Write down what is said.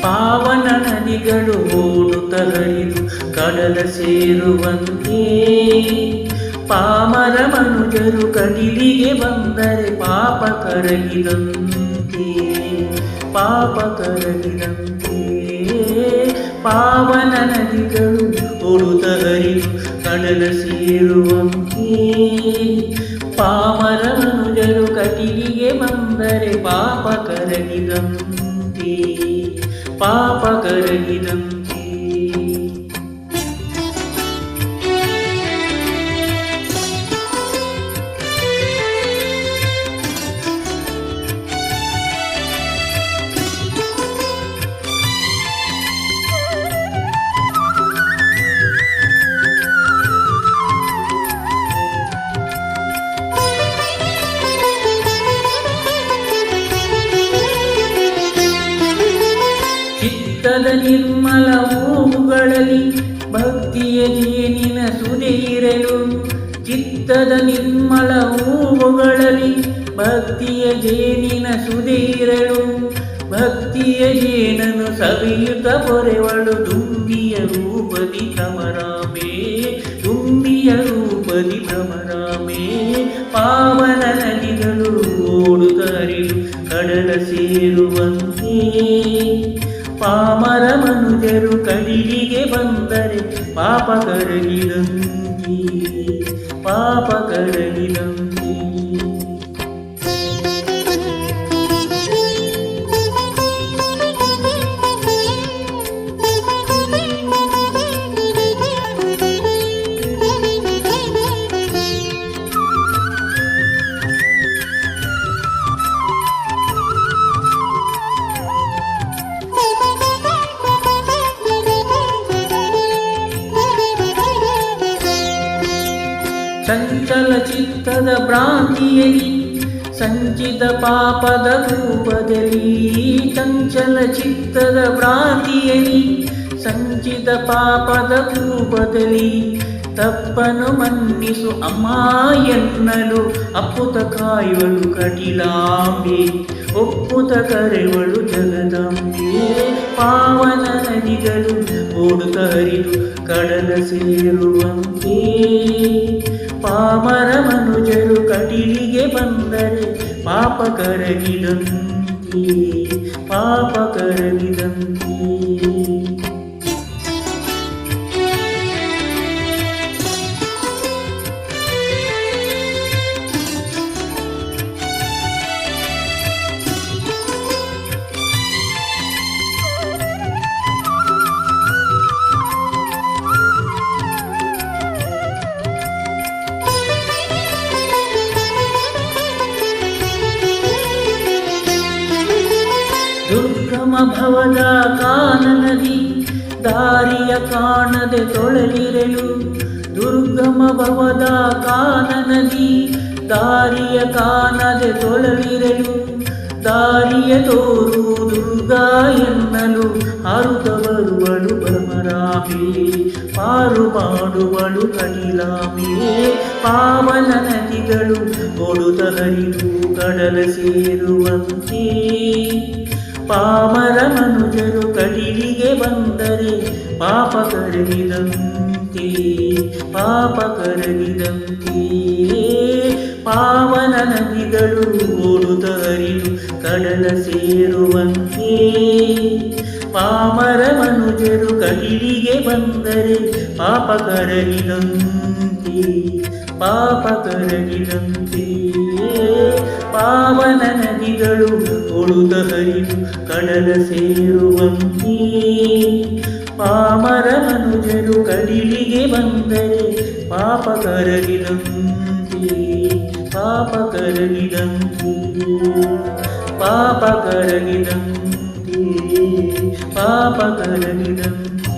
ಪಾವನ ನದಿಗಳು ಓಡುತ್ತ ಹರಿದು ಕಡಲ ಸೇರುವಂತೆ, ಪಾಮರ ಮನುಜರು ಕಡಿಲಿಗೆ ಬಂದರೆ ಪಾಪ ಕರಗಿದಂತೆ, ಪಾಪ ಕರಗಿದಂತೆ. ಪಾವನ ನದಿಗಳು ಓಡುತ್ತ ಹರಿದು ಕಡಲ ಸೇರುವಂತೆ, ಪಾಮರ ಮನುಜರು ಕಡಿಲಿಗೆ ಬಂದರೆ ಪಾಪ ಕರಗಿದಂತೆ, ಪಾಪ ಕರಗಿದಂತೆ. ಚಿತ್ತದ ನಿರ್ಮಲ ಹೂವುಗಳಲ್ಲಿ ಭಕ್ತಿಯ ಜೇನಿನ ಸುದೆ ಇರಲು, ಚಿತ್ತದ ನಿರ್ಮಲ ಹೂವುಗಳಲ್ಲಿ ಭಕ್ತಿಯ ಜೇನಿನ ಸುದೆ ಇರಲು, ಭಕ್ತಿಯ ಜೇನನು ಸವಿಯುತ್ತ ಪೊರೆವಳು ದುಂಬಿಯ ರೂಪದಿ ಭ್ರಮರಾಮೆ, ದುಂಬಿಯ ರೂಪದಿ ಭ್ರಮರಾಮೆ. ಪಾವನ ನದಿಗಳು ಓಡುತ್ತ ಹರಿದು ಕಡಲ ಸೇರುವಂತೆ, ಪಾಮರ ಮನುಜರು ಕಡಿಲಿಗೆ ಬಂದರೆ ಪಾಪ ಕರಗಿದಂತೆ, ಪಾಪ ಕರಗಿದಂತೆ. ಚಂಚಲ ಚಿತ್ತದ ಭ್ರಾಂತಿಯಲ್ಲಿ ಸಂಚಿತ ಪಾಪದ ರೂಪದಲ್ಲಿ, ಚಂಚಲ ಚಿತ್ತದ ಭ್ರಾಂತಿಯಲ್ಲಿ ಸಂಚಿತ ಪಾಪದ ರೂಪದಲ್ಲಿ, ತಪ್ಪನು ಮನ್ನಿಸು ಅಮ್ಮ ಎನ್ನಲು ಅಪ್ಪುತ ಕಾಯುವಳು ಕಟಿಲಾಂಬೆ, ಒಪ್ಪುತ ಕರೆವಳು ಜಗದಂಬೆ. ಪಾವನ ನದಿಗಳು ಓಡುತ್ತ ಹರಿದು ಕಡಲ ಸೇರುವಂತೆ, ಪಾಮರ ಮನುಜರು ಕಟಿಲಿಗೆ ಬಂದರೆ ಪಾಪ ಕರಗಿದಂತೆ, ಪಾಪ ಕರಗಿದಂತೆ. ದುರ್ಗಮ ಭವದ ಕಾನನದಿ ದಾರಿಯ ಕಾಣದೆ ತೊಳಲಿರಲು, ದುರ್ಗಮ ಭವದ ಕಾನನದಿ ದಾರಿಯ ಕಾಣದೆ ತೊಳಲಿರಲು, ದಾರಿಯ ತೋರು ದುರ್ಗಾ ಎನ್ನಲು ಹಾರುತ್ತ ಬರುವಳು ಭ್ರಮರಾಮೆ, ಪಾರು ಮಾಡುವಳು ಕಟಿಲಾಂಬೆ. ಪಾವನ ನದಿಗಳು ಓಡುತ್ತ ಹರಿದು ಕಡಲ ಸೇರುವಂತೆ, ಪಾಮರ ಮನುಜರು ಕಡಿಲಿಗೆ ಬಂದರೆ ಪಾಪ ಕರಗಿದಂತೆ, ಪಾಪ ಕರಗಿದಂತೆ. ಪಾವನ ನದಿಗಳು ಓಡುತ್ತ ಹರಿದು ಕಡಲ ಸೇರುವಂತೆ, ಪಾಮರ ಮನುಜರು ಕಡಿಲಿಗೆ ಬಂದರೆ ಪಾಪ ಕರಗಿದಂತೆ, ಪಾಪ ಕರಗಿದಂತೆ. ಪಾವನ ನದಿಗಳು ಓಡುತ್ತ ಹರಿದು ಕಡಲ ಸೇರುವಂತೆ, ಪಾಮರ ಮನುಜರು ಕಡಿಲಿಗೆ ಬಂದರೆ ಪಾಪ ಕರಗಿದಂತೆ, ಪಾಪ ಕರಗಿದಂತೆ, ಪಾಪ ಕರಗಿದಂತೆ, ಪಾಪ ಕರಗಿದಂತೆ.